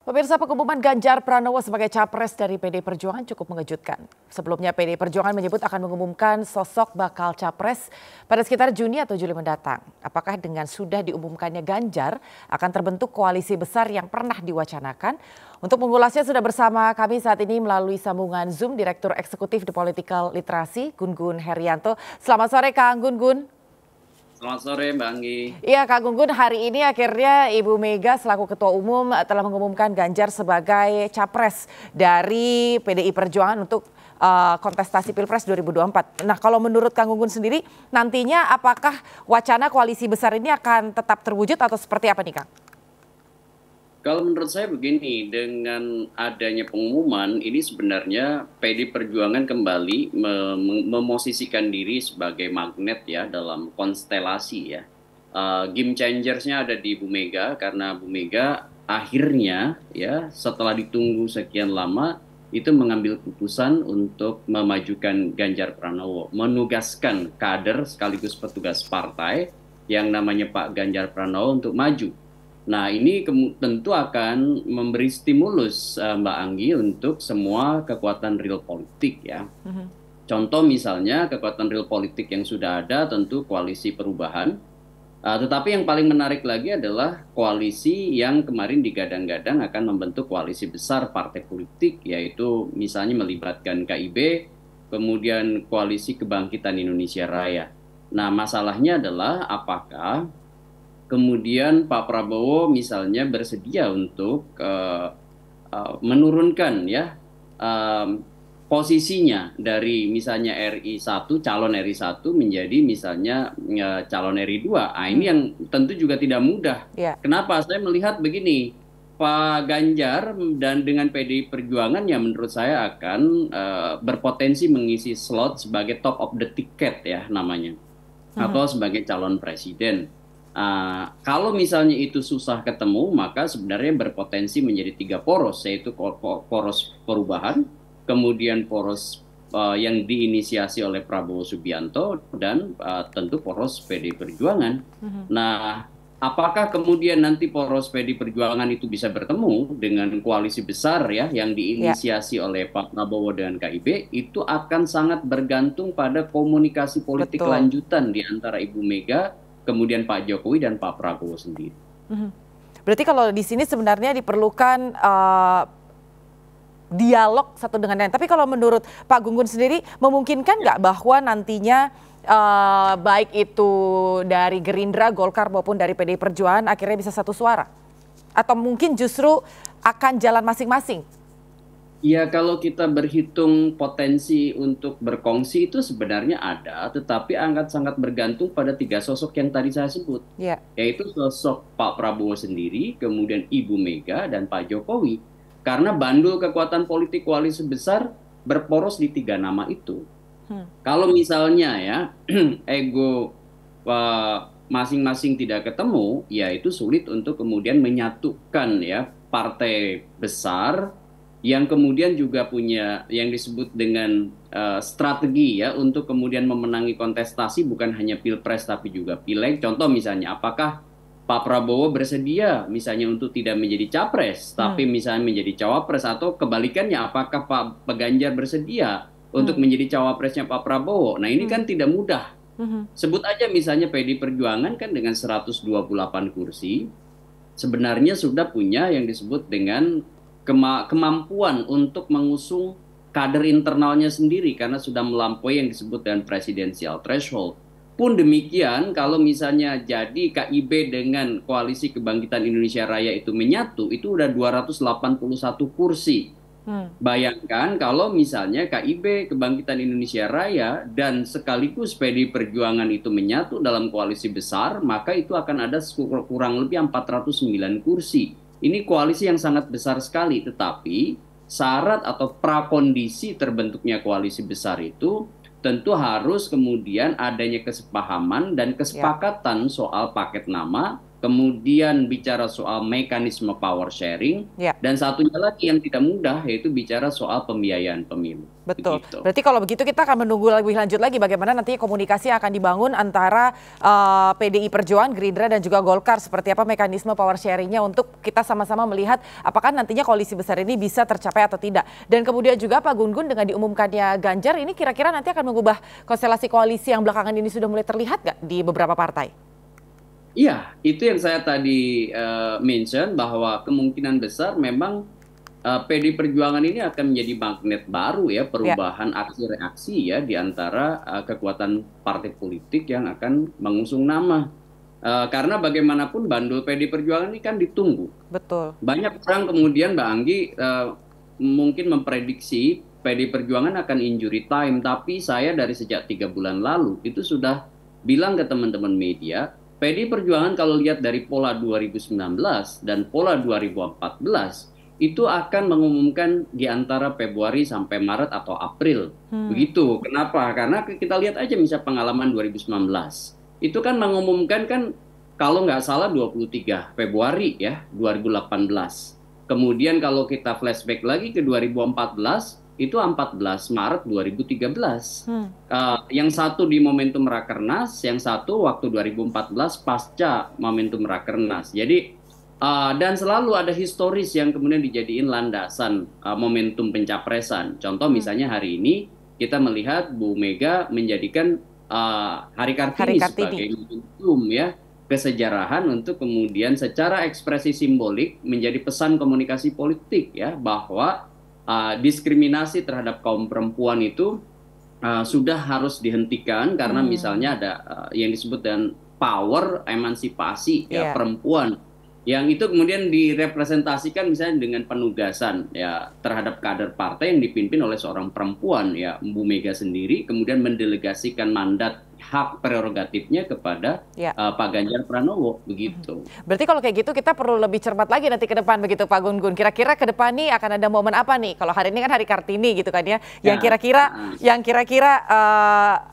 Pemirsa, pengumuman Ganjar Pranowo sebagai capres dari PD Perjuangan cukup mengejutkan. Sebelumnya PD Perjuangan menyebut akan mengumumkan sosok bakal capres pada sekitar Juni atau Juli mendatang. Apakah dengan sudah diumumkannya Ganjar akan terbentuk koalisi besar yang pernah diwacanakan? Untuk mengulasnya sudah bersama kami saat ini melalui sambungan Zoom Direktur Eksekutif The Political Literasi Gun Gun Herianto. Selamat sore Kang Gun Gun. Selamat sore Mbak Anggi. Iya Kak Gunggun, hari ini akhirnya Ibu Mega selaku Ketua Umum telah mengumumkan Ganjar sebagai capres dari PDI Perjuangan untuk kontestasi Pilpres 2024. Nah, kalau menurut Kang Gunggun sendiri, nantinya apakah wacana koalisi besar ini akan tetap terwujud atau seperti apa nih Kang? Kalau menurut saya begini, dengan adanya pengumuman ini sebenarnya PD Perjuangan kembali memosisikan diri sebagai magnet ya dalam konstelasi ya. Game changersnya ada di Bu Mega karena Bu Mega akhirnya ya setelah ditunggu sekian lama itu mengambil keputusan untuk memajukan Ganjar Pranowo, menugaskan kader sekaligus petugas partai yang namanya Pak Ganjar Pranowo untuk maju. Nah, ini tentu akan memberi stimulus Mbak Anggi untuk semua kekuatan real politik ya. Contoh misalnya kekuatan real politik yang sudah ada tentu koalisi perubahan. Tetapi yang paling menarik lagi adalah koalisi yang kemarin digadang-gadang akan membentuk koalisi besar partai politik, yaitu misalnya melibatkan KIB, kemudian koalisi kebangkitan Indonesia Raya. Nah, masalahnya adalah apakah kemudian Pak Prabowo misalnya bersedia untuk menurunkan ya posisinya dari misalnya RI1, calon RI1 menjadi misalnya calon RI2. Nah, ini yang tentu juga tidak mudah. Kenapa? Saya melihat begini, Pak Ganjar dan dengan PDI Perjuangan yang menurut saya akan berpotensi mengisi slot sebagai top of the ticket ya namanya, atau sebagai calon presiden. Kalau misalnya itu susah ketemu, maka sebenarnya berpotensi menjadi 3 poros, yaitu poros perubahan, kemudian poros yang diinisiasi oleh Prabowo Subianto, dan tentu poros PD Perjuangan. Nah, apakah kemudian nanti poros PD Perjuangan itu bisa bertemu dengan koalisi besar ya yang diinisiasi oleh Pak Prabowo dengan KIB, itu akan sangat bergantung pada komunikasi politik lanjutan di antara Ibu Mega, kemudian Pak Jokowi dan Pak Prabowo sendiri. Berarti kalau di sini sebenarnya diperlukan dialog satu dengan lain. Tapi kalau menurut Pak Gunggun sendiri, memungkinkan nggak bahwa nantinya baik itu dari Gerindra, Golkar maupun dari PDI Perjuangan akhirnya bisa satu suara? Atau mungkin justru akan jalan masing-masing? Ya, kalau kita berhitung potensi untuk berkongsi itu sebenarnya ada, tetapi sangat bergantung pada 3 sosok yang tadi saya sebut. Yaitu sosok Pak Prabowo sendiri, kemudian Ibu Mega, dan Pak Jokowi. Karena bandul kekuatan politik koalisi besar berporos di 3 nama itu. Kalau misalnya ya, ego masing-masing tidak ketemu, ya itu sulit untuk kemudian menyatukan ya partai besar yang kemudian juga punya yang disebut dengan strategi ya untuk kemudian memenangi kontestasi bukan hanya Pilpres tapi juga Pileg. Contoh misalnya, apakah Pak Prabowo bersedia misalnya untuk tidak menjadi capres tapi misalnya menjadi cawapres, atau kebalikannya, apakah Pak Ganjar bersedia untuk menjadi cawapresnya Pak Prabowo. Nah, ini kan tidak mudah. Sebut aja misalnya PDI Perjuangan kan dengan 128 kursi sebenarnya sudah punya yang disebut dengan kemampuan untuk mengusung kader internalnya sendiri karena sudah melampaui yang disebut dengan presidensial threshold. Pun demikian, kalau misalnya jadi KIB dengan Koalisi Kebangkitan Indonesia Raya itu menyatu, itu udah 281 kursi. Bayangkan kalau misalnya KIB Kebangkitan Indonesia Raya dan sekaligus PDI Perjuangan itu menyatu dalam koalisi besar, maka itu akan ada kurang lebih 409 kursi. Ini koalisi yang sangat besar sekali, tetapi syarat atau prakondisi terbentuknya koalisi besar itu tentu harus kemudian adanya kesepahaman dan kesepakatan soal paket nama kemudian bicara soal mekanisme power sharing, Ya. dan satunya lagi yang tidak mudah yaitu bicara soal pembiayaan pemilu. Betul. Begitu. Berarti kalau begitu kita akan menunggu lebih lanjut lagi bagaimana nanti komunikasi yang akan dibangun antara PDI Perjuangan, Gerindra dan juga Golkar. Seperti apa mekanisme power sharingnya untuk kita sama-sama melihat apakah nantinya koalisi besar ini bisa tercapai atau tidak. Dan kemudian juga Pak Gun-Gun dengan diumumkannya Ganjar ini kira-kira nanti akan mengubah konstelasi koalisi yang belakangan ini sudah mulai terlihat nggak di beberapa partai? Iya, itu yang saya tadi mention bahwa kemungkinan besar memang PD Perjuangan ini akan menjadi magnet baru ya, perubahan aksi reaksi ya di antara kekuatan partai politik yang akan mengusung nama. Karena bagaimanapun bandul PD Perjuangan ini kan ditunggu. Betul. Banyak orang kemudian Mbak Anggi mungkin memprediksi PD Perjuangan akan injury time, tapi saya dari sejak 3 bulan lalu itu sudah bilang ke teman-teman media, PD Perjuangan kalau lihat dari pola 2019 dan pola 2014 itu akan mengumumkan di antara Februari sampai Maret atau April. Begitu. Kenapa? Karena kita lihat aja misalnya pengalaman 2019. Itu kan mengumumkan kan kalau nggak salah 23 Februari ya 2018. Kemudian kalau kita flashback lagi ke 2014 itu 14 Maret 2013. Yang satu di momentum Rakernas, yang satu waktu 2014 pasca momentum Rakernas. Jadi dan selalu ada historis yang kemudian dijadiin landasan momentum pencapresan. Contoh misalnya hari ini kita melihat Bu Mega menjadikan Hari Kartini sebagai momentum ya kesejarahan untuk kemudian secara ekspresi simbolik menjadi pesan komunikasi politik ya bahwa diskriminasi terhadap kaum perempuan itu sudah harus dihentikan karena misalnya ada yang disebut dengan power emansipasi ya perempuan yang itu kemudian direpresentasikan misalnya dengan penugasan ya terhadap kader partai yang dipimpin oleh seorang perempuan ya Bu Mega sendiri kemudian mendelegasikan mandat hak prerogatifnya kepada Pak Ganjar Pranowo begitu. Berarti kalau kayak gitu kita perlu lebih cermat lagi nanti ke depan begitu Pak Gun-Gun. Kira-kira ke depan nih akan ada momen apa nih? Kalau hari ini kan Hari Kartini gitu kan ya. Yang kira-kira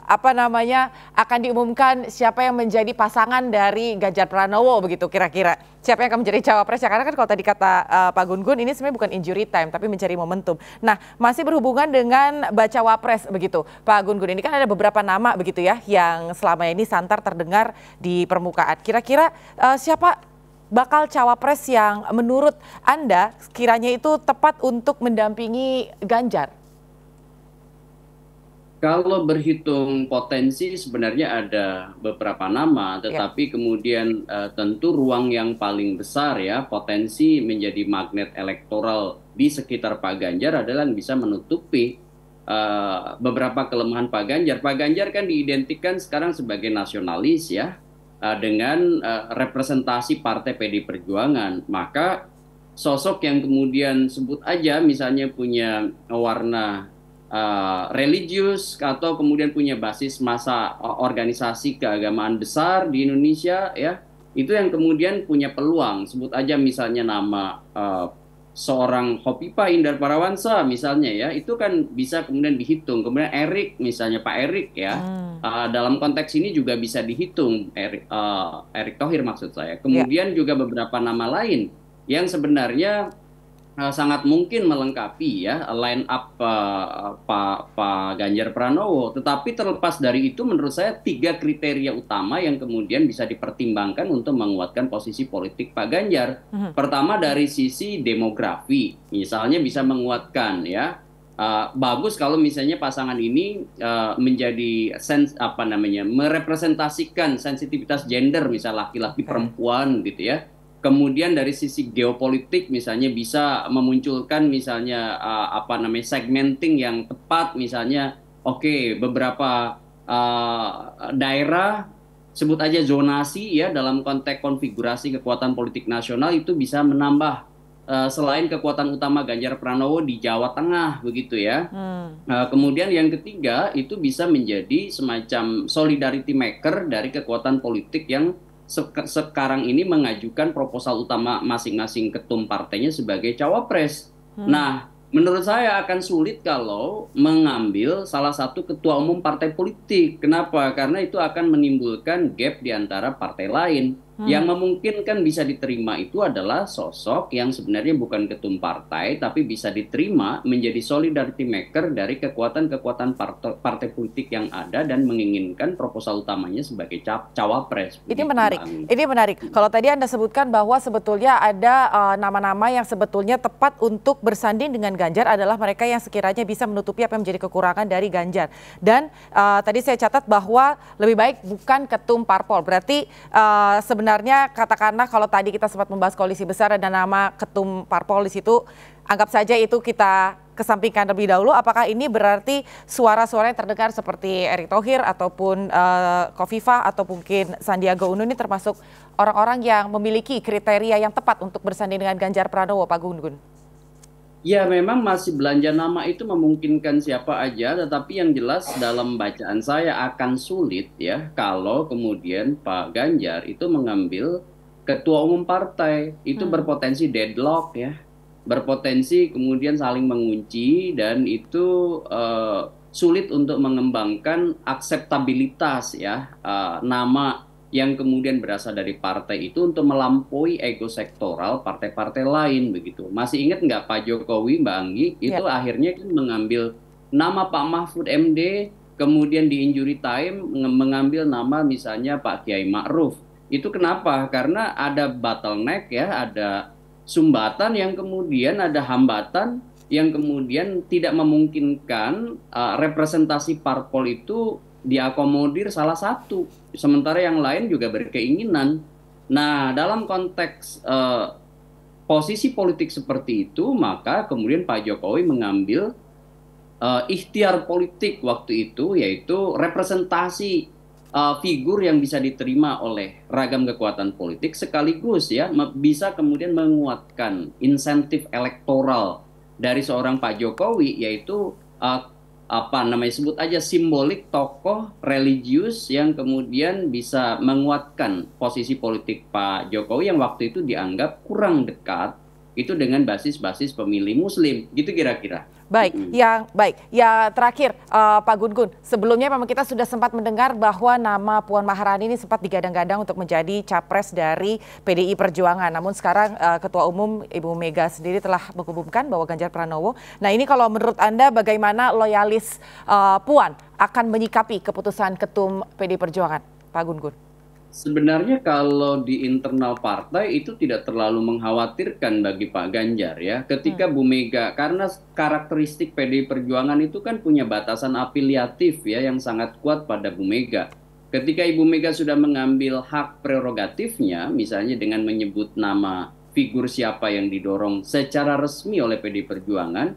apa namanya akan diumumkan siapa yang menjadi pasangan dari Ganjar Pranowo begitu kira-kira. Siapa yang akan menjadi cawapres ya karena kan kalau tadi kata Pak Gun-Gun ini sebenarnya bukan injury time tapi mencari momentum. Nah, masih berhubungan dengan baca wapres begitu. Pak Gun-Gun ini kan ada beberapa nama begitu ya yang selama ini santer terdengar di permukaan. Kira-kira siapa bakal cawapres yang menurut Anda kiranya itu tepat untuk mendampingi Ganjar? Kalau berhitung potensi sebenarnya ada beberapa nama, tetapi kemudian tentu ruang yang paling besar ya potensi menjadi magnet elektoral di sekitar Pak Ganjar adalah yang bisa menutupi beberapa kelemahan Pak Ganjar. Pak Ganjar kan diidentikan sekarang sebagai nasionalis ya dengan representasi Partai PD Perjuangan. Maka sosok yang kemudian sebut aja misalnya punya warna religius atau kemudian punya basis massa organisasi keagamaan besar di Indonesia ya itu yang kemudian punya peluang. Sebut aja misalnya nama seorang Hopipa Indar Parawansa misalnya ya itu kan bisa kemudian dihitung. Kemudian Erik misalnya Pak Erik ya dalam konteks ini juga bisa dihitung Erik Thohir maksud saya. Kemudian juga beberapa nama lain yang sebenarnya sangat mungkin melengkapi ya line up Pak Ganjar Pranowo. Tetapi terlepas dari itu menurut saya 3 kriteria utama yang kemudian bisa dipertimbangkan untuk menguatkan posisi politik Pak Ganjar. Pertama dari sisi demografi, misalnya bisa menguatkan ya. Bagus kalau misalnya pasangan ini menjadi merepresentasikan sensitivitas gender misal laki-laki perempuan gitu ya. Kemudian dari sisi geopolitik misalnya bisa memunculkan misalnya segmenting yang tepat misalnya beberapa daerah sebut aja zonasi ya dalam konteks konfigurasi kekuatan politik nasional itu bisa menambah selain kekuatan utama Ganjar Pranowo di Jawa Tengah begitu ya. Kemudian yang ketiga itu bisa menjadi semacam solidarity maker dari kekuatan politik yang sekarang ini mengajukan proposal utama masing-masing ketum partainya sebagai cawapres. Nah, menurut saya akan sulit kalau mengambil salah satu ketua umum partai politik. Kenapa? Karena itu akan menimbulkan gap di antara partai lain. Yang memungkinkan bisa diterima itu adalah sosok yang sebenarnya bukan ketum partai, tapi bisa diterima menjadi solidarity maker dari kekuatan-kekuatan partai politik yang ada dan menginginkan proposal utamanya sebagai cawapres. Ini menarik. Ini menarik. Kalau tadi Anda sebutkan bahwa sebetulnya ada nama-nama yang sebetulnya tepat untuk bersanding dengan Ganjar adalah mereka yang sekiranya bisa menutupi apa yang menjadi kekurangan dari Ganjar. Dan tadi saya catat bahwa lebih baik bukan ketum parpol. Berarti sebenarnya katakanlah kalau tadi kita sempat membahas koalisi besar ada nama ketum parpol di situ, anggap saja itu kita kesampingkan terlebih dahulu. Apakah ini berarti suara-suara yang terdengar seperti Erick Thohir ataupun Khofifah atau mungkin Sandiaga Uno ini termasuk orang-orang yang memiliki kriteria yang tepat untuk bersanding dengan Ganjar Pranowo, Pak Gun-Gun? Ya, memang masih belanja nama itu memungkinkan siapa aja, tetapi yang jelas dalam bacaan saya akan sulit ya kalau kemudian Pak Ganjar itu mengambil ketua umum partai, itu berpotensi deadlock ya, berpotensi kemudian saling mengunci dan itu sulit untuk mengembangkan akseptabilitas ya, nama yang kemudian berasal dari partai itu untuk melampaui ego sektoral partai-partai lain begitu. Masih ingat nggak Pak Jokowi, Mbak Anggi, itu akhirnya kan mengambil nama Pak Mahfud MD, kemudian di injury time mengambil nama misalnya Pak Kiai Ma'ruf. Itu kenapa? Karena ada bottleneck ya, ada sumbatan yang kemudian ada hambatan yang kemudian tidak memungkinkan representasi parpol itu diakomodir salah satu, sementara yang lain juga berkeinginan. Nah, dalam konteks posisi politik seperti itu, maka kemudian Pak Jokowi mengambil ikhtiar politik waktu itu, yaitu representasi figur yang bisa diterima oleh ragam kekuatan politik, sekaligus ya bisa kemudian menguatkan insentif elektoral dari seorang Pak Jokowi, yaitu sebut aja simbolik tokoh religius yang kemudian bisa menguatkan posisi politik Pak Jokowi yang waktu itu dianggap kurang dekat itu dengan basis-basis pemilih Muslim, gitu kira-kira. Baik, ya terakhir Pak Gun-Gun, sebelumnya memang kita sudah sempat mendengar bahwa nama Puan Maharani ini sempat digadang-gadang untuk menjadi capres dari PDI Perjuangan. Namun sekarang Ketua Umum Ibu Mega sendiri telah mengumumkan bahwa Ganjar Pranowo. Nah ini kalau menurut Anda bagaimana loyalis Puan akan menyikapi keputusan Ketum PDI Perjuangan, Pak Gun-Gun? Sebenarnya kalau di internal partai itu tidak terlalu mengkhawatirkan bagi Pak Ganjar ya. Ketika Bu Mega, karena karakteristik PDI Perjuangan itu kan punya batasan afiliatif ya yang sangat kuat pada Bu Mega. Ketika Ibu Mega sudah mengambil hak prerogatifnya, misalnya dengan menyebut nama figur siapa yang didorong secara resmi oleh PDI Perjuangan,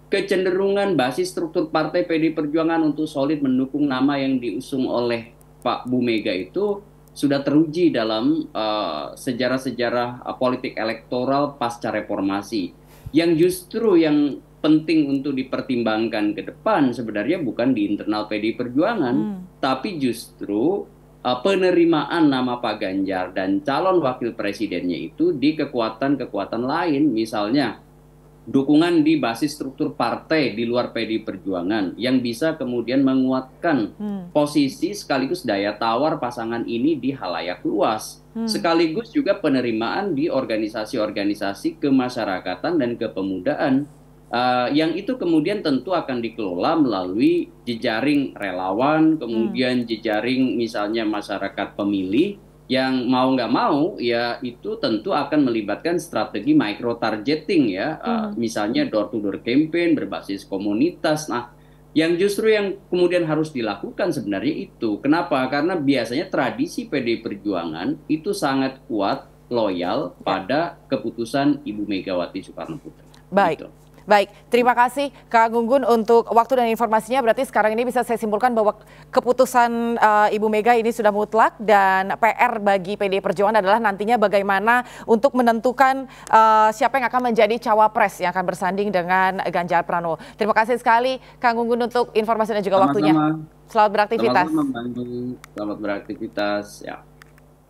kecenderungan basis struktur partai PDI Perjuangan untuk solid mendukung nama yang diusung oleh Pak Bu Mega itu sudah teruji dalam sejarah-sejarah politik elektoral pasca reformasi. Yang justru yang penting untuk dipertimbangkan ke depan sebenarnya bukan di internal PDI Perjuangan, tapi justru penerimaan nama Pak Ganjar dan calon wakil presidennya itu di kekuatan-kekuatan lain, misalnya dukungan di basis struktur partai di luar PDI Perjuangan yang bisa kemudian menguatkan posisi sekaligus daya tawar pasangan ini di halayak luas. Sekaligus juga penerimaan di organisasi-organisasi kemasyarakatan dan kepemudaan yang itu kemudian tentu akan dikelola melalui jejaring relawan, kemudian jejaring misalnya masyarakat pemilih, yang mau nggak mau ya itu tentu akan melibatkan strategi micro targeting ya, misalnya door to door campaign berbasis komunitas. Nah, yang justru yang kemudian harus dilakukan sebenarnya itu. Kenapa? Karena biasanya tradisi PDI Perjuangan itu sangat kuat loyal pada keputusan Ibu Megawati Soekarno Putri. Baik. Gitu. Baik, terima kasih Kak Gun-Gun untuk waktu dan informasinya. Berarti sekarang ini bisa saya simpulkan bahwa keputusan Ibu Mega ini sudah mutlak dan PR bagi PDI Perjuangan adalah nantinya bagaimana untuk menentukan siapa yang akan menjadi cawapres yang akan bersanding dengan Ganjar Pranowo. Terima kasih sekali Kak Gun-Gun untuk informasi dan juga waktunya. Selamat beraktivitas. Selamat beraktivitas. Ya.